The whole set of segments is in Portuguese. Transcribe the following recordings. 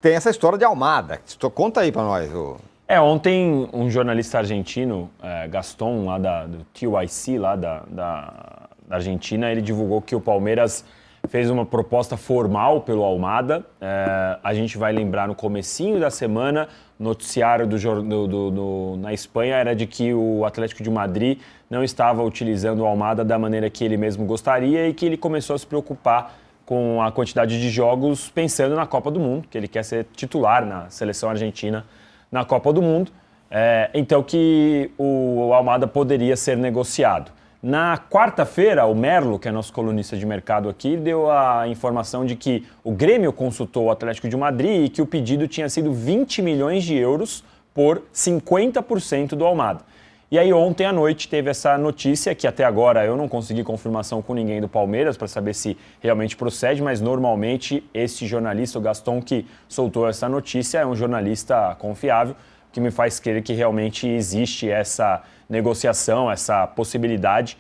tem essa história de Almada. Conta aí pra nós. Ontem um jornalista argentino, Gaston, lá do TYC, lá da Argentina, ele divulgou que o Palmeiras fez uma proposta formal pelo Almada. A gente vai lembrar no comecinho da semana, noticiário na Espanha era de que o Atlético de Madrid não estava utilizando o Almada da maneira que ele mesmo gostaria e que ele começou a se preocupar com a quantidade de jogos pensando na Copa do Mundo, que ele quer ser titular na seleção argentina na Copa do Mundo, então que o Almada poderia ser negociado. Na quarta-feira, o Merlo, que é nosso colunista de mercado aqui, deu a informação de que o Grêmio consultou o Atlético de Madrid e que o pedido tinha sido 20 milhões de euros por 50% do Almada. E aí ontem à noite teve essa notícia, que até agora eu não consegui confirmação com ninguém do Palmeiras para saber se realmente procede, mas normalmente esse jornalista, o Gaston, que soltou essa notícia, é um jornalista confiável, que me faz crer que realmente existe essa negociação, essa possibilidade.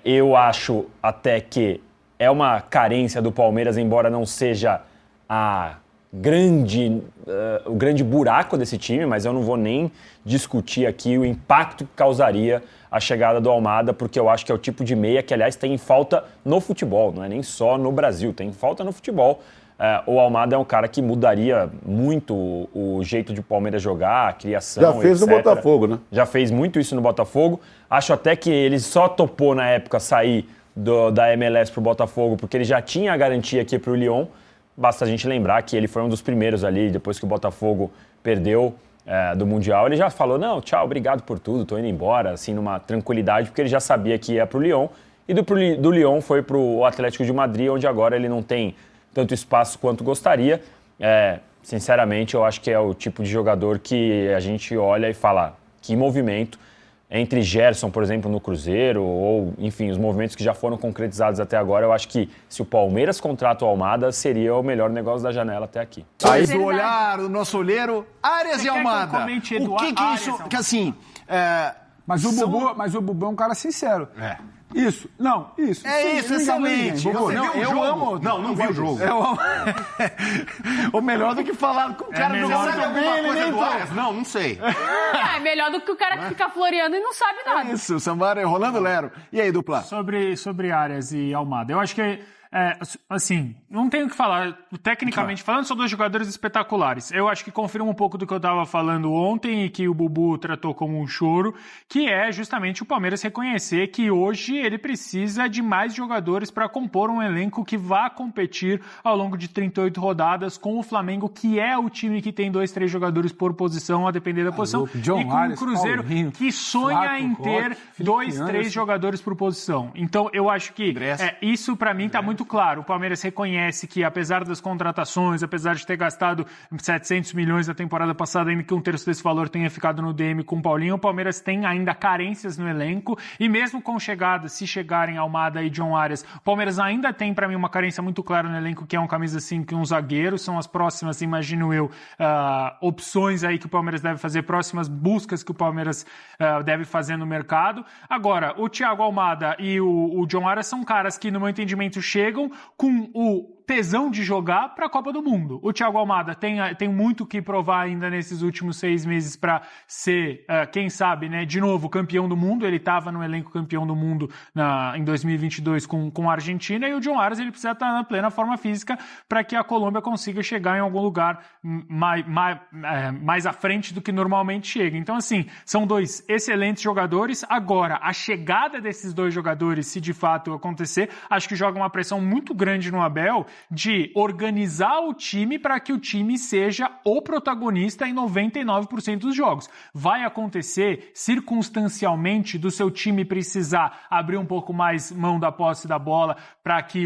Eu acho até que é uma carência do Palmeiras, embora não seja o grande buraco desse time, mas eu não vou nem discutir aqui o impacto que causaria a chegada do Almada, porque eu acho que é o tipo de meia que, aliás, tem falta no futebol, não é nem só no Brasil, tem falta no futebol. O Almada é um cara que mudaria muito o jeito de o Palmeiras jogar, a criação, Já fez etc. no Botafogo, né? Já fez muito isso no Botafogo. Acho até que ele só topou na época sair da MLS para o Botafogo porque ele já tinha a garantia aqui para o Lyon. Basta a gente lembrar que ele foi um dos primeiros ali, depois que o Botafogo perdeu do Mundial. Ele já falou, não, tchau, obrigado por tudo, tô indo embora, assim, numa tranquilidade, porque ele já sabia que ia para o Lyon. E do Lyon foi para o Atlético de Madrid, onde agora ele não tem tanto espaço quanto gostaria. Sinceramente, eu acho que é o tipo de jogador que a gente olha e fala, que movimento. Entre Gerson, por exemplo, no Cruzeiro, ou, enfim, os movimentos que já foram concretizados até agora, eu acho que se o Palmeiras contrata o Almada, seria o melhor negócio da janela até aqui. Aí do olhar, o nosso olheiro, Arias e Almada. O que é isso? Que assim... Mas o Bubu é um cara sincero. Isso, isso. Isso, excelente. Eu amo. Não vi o jogo. Eu amo. Ou melhor do que falar com o cara do Gol bem, ele nem faz. Não sei. É melhor do que o cara que fica floreando e não sabe nada. Isso, o Sambara é Rolando Lero. E aí, dupla? Sobre Arias e Almada. Eu acho que assim, não tenho o que falar. Tecnicamente falando, são dois jogadores espetaculares. Eu acho que confirma um pouco do que eu estava falando ontem e que o Bubu tratou como um choro, que é justamente o Palmeiras reconhecer que hoje ele precisa de mais jogadores para compor um elenco que vá competir ao longo de 38 rodadas com o Flamengo, que é o time que tem 2, 3 jogadores por posição, a depender da posição, e com o Cruzeiro, Paulinho, que sonha em ter 2, 3 jogadores por posição. Então, eu acho que isso para mim está muito claro. O Palmeiras reconhece que, apesar das contratações, apesar de ter gastado 700 milhões na temporada passada, ainda que um terço desse valor tenha ficado no DM com o Paulinho, o Palmeiras tem ainda carências no elenco, e mesmo com chegadas, se chegarem Almada e John Arias, o Palmeiras ainda tem, para mim, uma carência muito clara no elenco, que é um camisa 5 e um zagueiro. São as próximas, imagino eu, opções aí que o Palmeiras deve fazer, próximas buscas que o Palmeiras deve fazer no mercado. Agora, o Thiago Almada e o John Arias são caras que, no meu entendimento, chegam com o tesão de jogar para a Copa do Mundo. O Thiago Almada tem muito que provar ainda nesses últimos 6 meses para ser, quem sabe, né, de novo, campeão do mundo. Ele estava no elenco campeão do mundo em 2022 com a Argentina, e o John Arias ele precisa estar na plena forma física para que a Colômbia consiga chegar em algum lugar mais à frente do que normalmente chega. Então, assim, são 2 excelentes jogadores. Agora, a chegada desses 2 jogadores, se de fato acontecer, acho que joga uma pressão muito grande no Abel de organizar o time para que o time seja o protagonista em 99% dos jogos. Vai acontecer circunstancialmente do seu time precisar abrir um pouco mais mão da posse da bola para que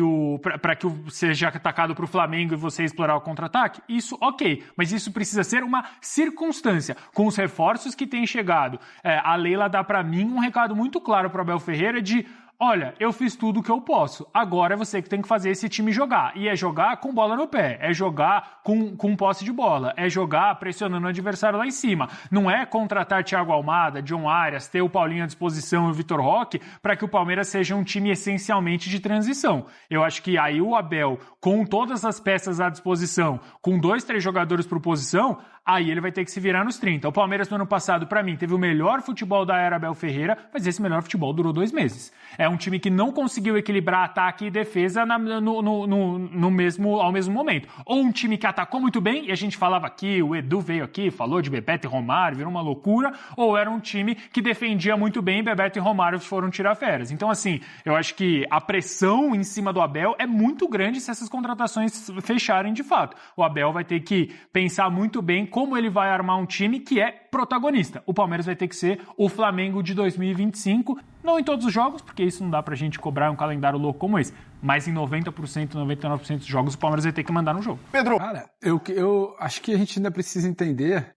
seja atacado para o Flamengo e você explorar o contra-ataque? Isso, ok, mas isso precisa ser uma circunstância. Com os reforços que têm chegado, a Leila dá para mim um recado muito claro para o Abel Ferreira de: olha, eu fiz tudo o que eu posso, agora é você que tem que fazer esse time jogar. E é jogar com bola no pé, é jogar com posse de bola, é jogar pressionando o adversário lá em cima. Não é contratar Thiago Almada, John Arias, ter o Paulinho à disposição e o Vitor Roque para que o Palmeiras seja um time essencialmente de transição. Eu acho que aí o Abel, com todas as peças à disposição, com 2, 3 jogadores por posição, aí ele vai ter que se virar nos 30. O Palmeiras no ano passado, para mim, teve o melhor futebol da era Abel Ferreira, mas esse melhor futebol durou 2 meses. É um time que não conseguiu equilibrar ataque e defesa ao mesmo momento. Ou um time que atacou muito bem, e a gente falava aqui, o Edu veio aqui, falou de Bebeto e Romário, virou uma loucura, ou era um time que defendia muito bem e Bebeto e Romário foram tirar férias. Então, assim, eu acho que a pressão em cima do Abel é muito grande se essas contratações fecharem de fato. O Abel vai ter que pensar muito bem como ele vai armar um time que é protagonista. O Palmeiras vai ter que ser o Flamengo de 2025, não em todos os jogos, porque isso não dá pra gente cobrar um calendário louco como esse, mas em 90%, 99% dos jogos o Palmeiras vai ter que mandar no jogo. Pedro! Cara, eu acho que a gente ainda precisa entender,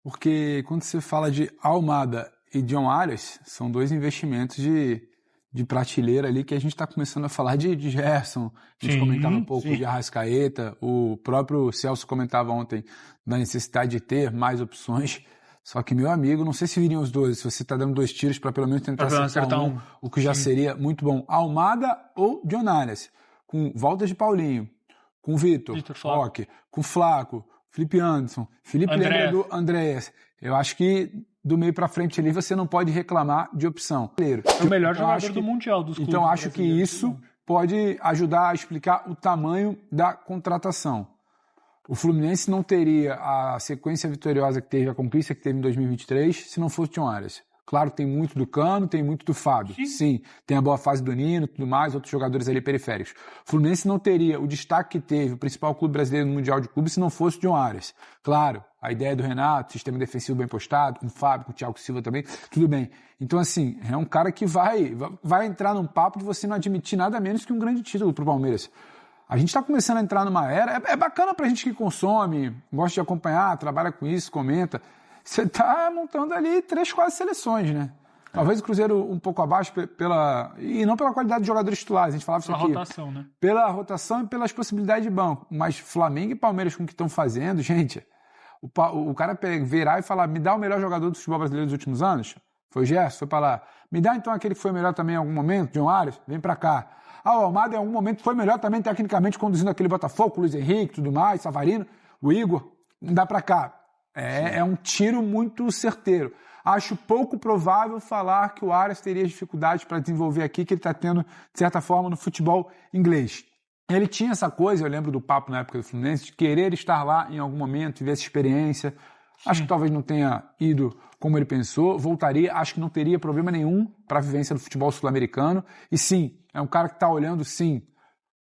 porque quando você fala de Almada e John Arias, são 2 investimentos de prateleira ali que a gente está começando a falar de Gerson, a gente comentava um pouco de Arrascaeta, o próprio Celso comentava ontem da necessidade de ter mais opções, só que, meu amigo, não sei se viriam os 2, se você está dando 2 tiros para pelo menos tentar acertar um, o que já seria muito bom. Almada ou John Arias, com voltas de Paulinho, com Vitor Roque, com Flaco, Felipe Anderson, Felipe Lembrador, Andréas. Eu acho que do meio para frente ali você não pode reclamar de opção. É o melhor jogador do Mundial dos clubes. Então acho que isso pode ajudar a explicar o tamanho da contratação. O Fluminense não teria a sequência vitoriosa que teve, a conquista que teve em 2023, se não fosse John Arias. Claro que tem muito do Cano, tem muito do Fábio. Sim, tem a boa fase do Nino, tudo mais, outros jogadores ali periféricos. O Fluminense não teria o destaque que teve, o principal clube brasileiro no Mundial de Clubes, se não fosse John Arias. Claro, a ideia do Renato, sistema defensivo bem postado, com o Fábio, com o Thiago Silva também, tudo bem. Então, assim, é um cara que vai entrar num papo de você não admitir nada menos que um grande título pro Palmeiras. A gente está começando a entrar numa era, é bacana pra gente que consome, gosta de acompanhar, trabalha com isso, comenta. Você está montando ali 3, 4 seleções, né? Talvez o Cruzeiro um pouco abaixo e não pela qualidade de jogadores titulares, a gente falava isso aqui. Pela rotação, né? Pela rotação e pelas possibilidades de banco. Mas Flamengo e Palmeiras com o que estão fazendo, gente, o cara virar e falar, me dá o melhor jogador do futebol brasileiro dos últimos anos? Foi o Gerson, foi para lá. Me dá então aquele que foi melhor também em algum momento, John Arias, vem para cá. O Almada em algum momento foi melhor também tecnicamente conduzindo aquele Botafogo, o Luiz Henrique, tudo mais, Savarino, o Igor, não dá para cá. É um tiro muito certeiro. Acho pouco provável falar que o Arias teria dificuldades para desenvolver aqui, que ele está tendo, de certa forma, no futebol inglês. Ele tinha essa coisa, eu lembro do papo na época do Fluminense, de querer estar lá em algum momento, viver essa experiência. Acho que talvez não tenha ido como ele pensou, voltaria, acho que não teria problema nenhum para a vivência do futebol sul-americano. E sim, é um cara que está olhando, sim,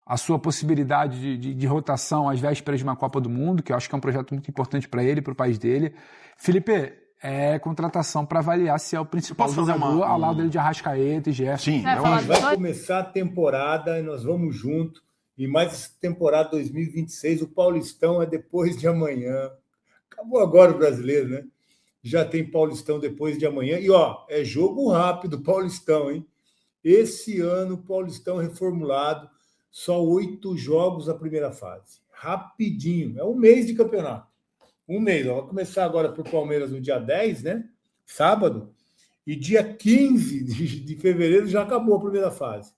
a sua possibilidade de rotação às vésperas de uma Copa do Mundo, que eu acho que é um projeto muito importante para ele, para o país dele. Felipe, é contratação para avaliar se é o principal jogador ao lado dele de Arrascaeta e Gerson. Sim, vai começar a temporada e nós vamos junto. E mais essa temporada 2026, o Paulistão é depois de amanhã. Acabou agora o brasileiro, né? Já tem Paulistão depois de amanhã. E, é jogo rápido Paulistão, hein? Esse ano, Paulistão reformulado, só 8 jogos a primeira fase. Rapidinho. É um mês de campeonato. Um mês. Vai começar agora para o Palmeiras no dia 10, né? Sábado. E dia 15 de fevereiro já acabou a primeira fase.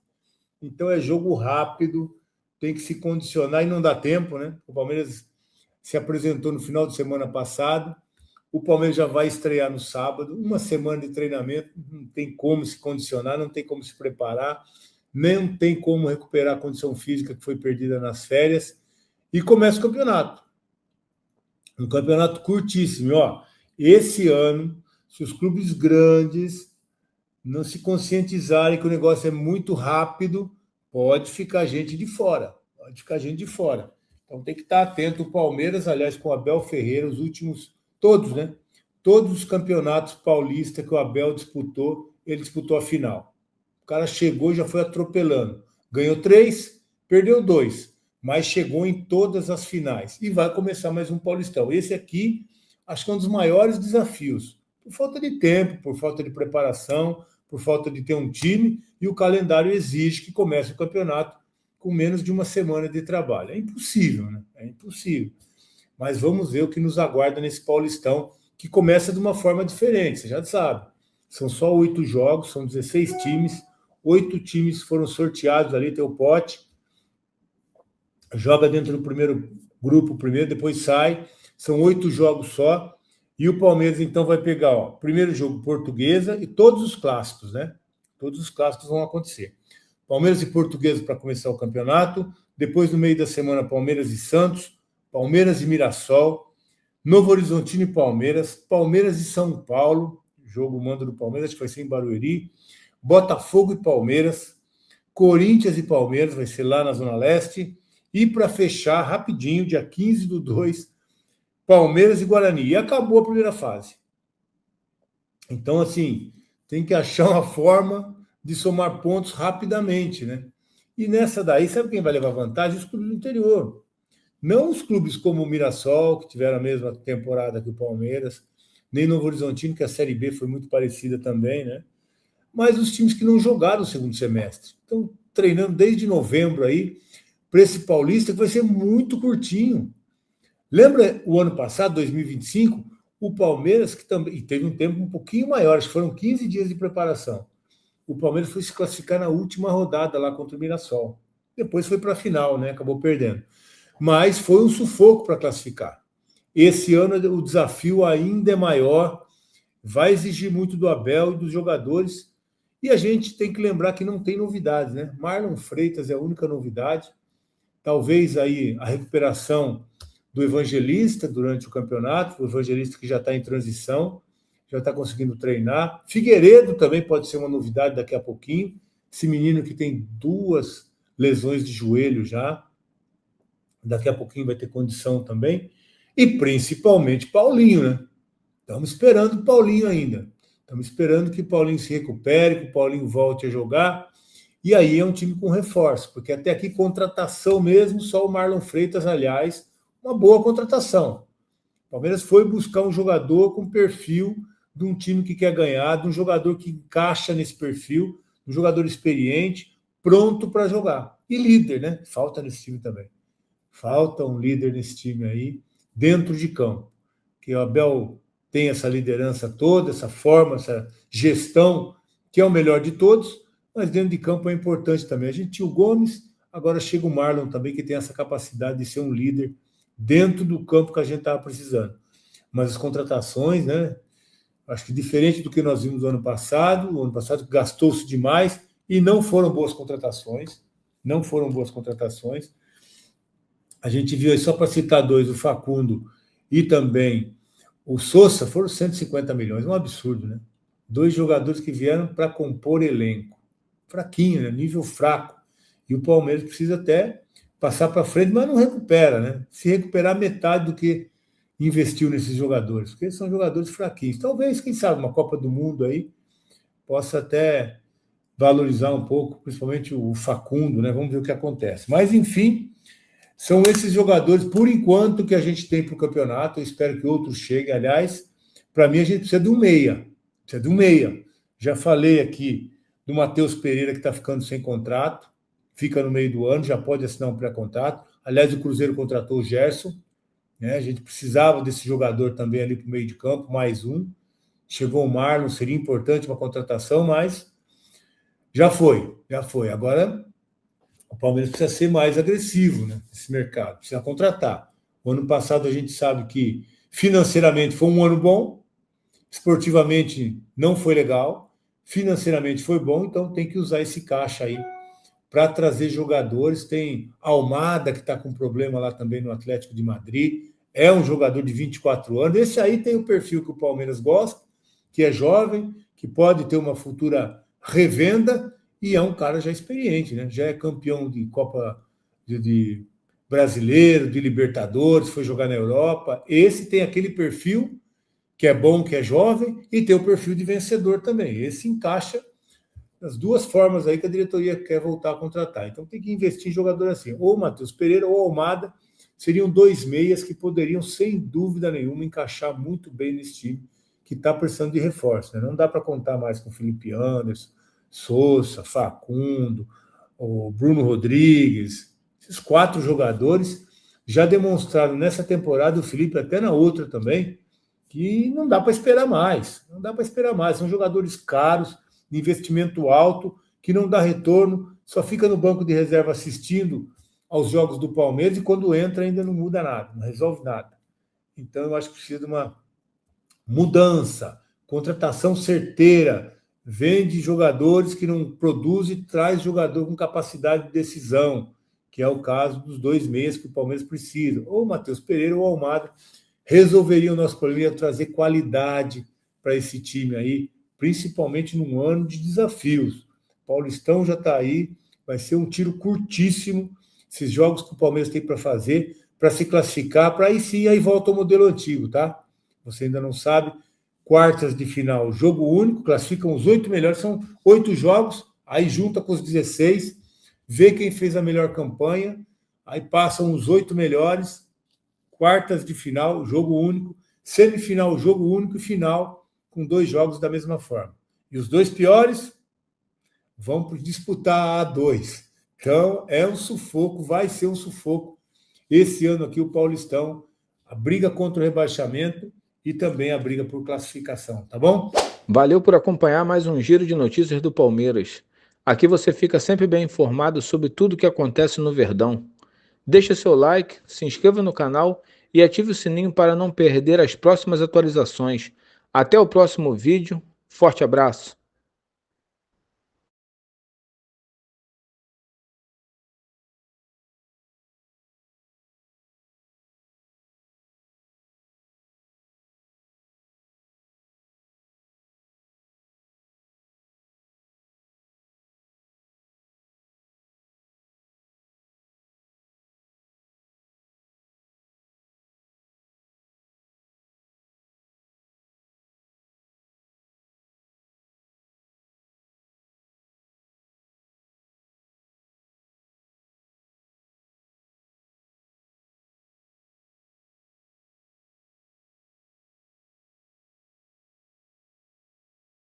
Então é jogo rápido, tem que se condicionar e não dá tempo, né? O Palmeiras se apresentou no final de semana passado. O Palmeiras já vai estrear no sábado. Uma semana de treinamento, não tem como se condicionar, não tem como se preparar, não tem como recuperar a condição física que foi perdida nas férias. E começa o campeonato. Um campeonato curtíssimo. Esse ano, se os clubes grandes não se conscientizarem que o negócio é muito rápido, pode ficar gente de fora. Então tem que estar atento. O Palmeiras, aliás, com o Abel Ferreira, os últimos, todos, né? Todos os campeonatos paulistas que o Abel disputou, ele disputou a final. O cara chegou e já foi atropelando. Ganhou 3, perdeu 2, mas chegou em todas as finais. E vai começar mais um Paulistão. Esse aqui, acho que é um dos maiores desafios. Por falta de tempo, por falta de preparação, por falta de ter um time, e o calendário exige que comece o campeonato com menos de uma semana de trabalho. É impossível, né? É impossível. Mas vamos ver o que nos aguarda nesse Paulistão, que começa de uma forma diferente, você já sabe. São só 8 jogos, são 16 times, 8 times foram sorteados ali, tem o pote, joga dentro do primeiro grupo primeiro, depois sai, são 8 jogos só, e o Palmeiras então vai pegar, ó, primeiro jogo Portuguesa e todos os clássicos, né? Todos os clássicos vão acontecer. Palmeiras e Portuguesa para começar o campeonato, depois no meio da semana Palmeiras e Santos, Palmeiras e Mirassol, Novo Horizontino e Palmeiras, Palmeiras e São Paulo, jogo mando do Palmeiras, acho que vai ser em Barueri, Botafogo e Palmeiras, Corinthians e Palmeiras, vai ser lá na Zona Leste, e para fechar rapidinho, dia 15/2, Palmeiras e Guarani. E acabou a primeira fase. Então, assim, tem que achar uma forma de somar pontos rapidamente, né? E nessa daí, sabe quem vai levar vantagem? Os clubes do interior. Não os clubes como o Mirassol, que tiveram a mesma temporada que o Palmeiras, nem Novo Horizontino, que a Série B foi muito parecida também, né? Mas os times que não jogaram o segundo semestre. Estão treinando desde novembro aí, para esse Paulista, que vai ser muito curtinho. Lembra o ano passado, 2025, o Palmeiras, que também teve um tempo um pouquinho maior, acho que foram 15 dias de preparação. O Palmeiras foi se classificar na última rodada lá contra o Mirassol. Depois foi para a final, né? Acabou perdendo. Mas foi um sufoco para classificar. Esse ano o desafio ainda é maior, vai exigir muito do Abel e dos jogadores, e a gente tem que lembrar que não tem novidades, né? Marlon Freitas é a única novidade, talvez aí a recuperação do Evangelista durante o campeonato, o Evangelista que já está em transição, já está conseguindo treinar. Figueiredo também pode ser uma novidade daqui a pouquinho, esse menino que tem 2 lesões de joelho já, daqui a pouquinho vai ter condição também, e principalmente Paulinho, né? Estamos esperando o Paulinho ainda. Estamos esperando que o Paulinho se recupere, que o Paulinho volte a jogar. E aí é um time com reforço, porque até aqui contratação mesmo, só o Marlon Freitas, aliás, uma boa contratação. O Palmeiras foi buscar um jogador com perfil de um time que quer ganhar, de um jogador que encaixa nesse perfil, um jogador experiente, pronto para jogar. E líder, né? Falta nesse time também. Falta um líder nesse time aí, dentro de campo. Que o Abel tem essa liderança toda, essa forma, essa gestão, que é o melhor de todos, mas dentro de campo é importante também. A gente tinha o Gomes, agora chega o Marlon também, que tem essa capacidade de ser um líder dentro do campo que a gente estava precisando. Mas as contratações, né? Acho que diferente do que nós vimos no ano passado, o ano passado gastou-se demais e não foram boas contratações. Não foram boas contratações. A gente viu aí, só para citar 2, o Facundo e também o Sousa, foram 150 milhões, um absurdo, né? 2 jogadores que vieram para compor elenco. Fraquinho, né? Nível fraco. E o Palmeiras precisa até passar para frente, mas não recupera, né? Se recuperar metade do que investiu nesses jogadores, porque eles são jogadores fraquinhos. Talvez, quem sabe, uma Copa do Mundo aí possa até valorizar um pouco, principalmente o Facundo, né? Vamos ver o que acontece. Mas, enfim, são esses jogadores, por enquanto, que a gente tem para o campeonato. Eu espero que outros cheguem. Aliás, para mim, a gente precisa de um meia. Precisa de um meia. Já falei aqui do Matheus Pereira, que está ficando sem contrato, fica no meio do ano, já pode assinar um pré-contrato. Aliás, o Cruzeiro contratou o Gerson, né? A gente precisava desse jogador também ali para o meio de campo, mais um. Chegou o Marlon, seria importante uma contratação, mas já foi. Agora, o Palmeiras precisa ser mais agressivo, né, nesse mercado, precisa contratar. O ano passado a gente sabe que financeiramente foi um ano bom, esportivamente não foi legal, financeiramente foi bom, então tem que usar esse caixa aí para trazer jogadores. Tem Almada, que está com problema lá também no Atlético de Madrid, é um jogador de 24 anos, esse aí tem o perfil que o Palmeiras gosta, que é jovem, que pode ter uma futura revenda, e é um cara já experiente, né? Já é campeão de Copa de Brasileiro, de Libertadores, foi jogar na Europa. Esse tem aquele perfil que é bom, que é jovem, e tem o perfil de vencedor também. Esse encaixa das 2 formas aí que a diretoria quer voltar a contratar. Então tem que investir em jogador assim. Ou o Matheus Pereira ou o Almada seriam 2 meias que poderiam, sem dúvida nenhuma, encaixar muito bem nesse time que está precisando de reforço. Né? Não dá para contar mais com o Felipe Anderson, Sousa, Facundo, o Bruno Rodrigues. Esses 4 jogadores já demonstraram nessa temporada, o Felipe até na outra também, que não dá para esperar mais. Não dá para esperar mais. São jogadores caros, de investimento alto, que não dá retorno, só fica no banco de reserva assistindo aos jogos do Palmeiras e quando entra ainda não muda nada, não resolve nada. Então eu acho que precisa de uma mudança, contratação certeira, vende jogadores que não produzem e traz jogador com capacidade de decisão, que é o caso dos 2 meias que o Palmeiras precisa. Ou o Matheus Pereira ou o Almada resolveriam o nosso problema, trazer qualidade para esse time aí, principalmente num ano de desafios. O Paulistão já está aí, vai ser um tiro curtíssimo, esses jogos que o Palmeiras tem para fazer, para se classificar, para aí sim, aí volta ao modelo antigo, tá? Você ainda não sabe, quartas de final, jogo único, classificam os 8 melhores, são 8 jogos, aí junta com os 16, vê quem fez a melhor campanha, aí passam os 8 melhores, quartas de final, jogo único, semifinal, jogo único e final, com 2 jogos da mesma forma. E os 2 piores vão disputar a A2. Então, é um sufoco, vai ser um sufoco esse ano aqui o Paulistão, a briga contra o rebaixamento e também a briga por classificação, tá bom? Valeu por acompanhar mais um giro de notícias do Palmeiras. Aqui você fica sempre bem informado sobre tudo o que acontece no Verdão. Deixe seu like, se inscreva no canal e ative o sininho para não perder as próximas atualizações. Até o próximo vídeo, forte abraço!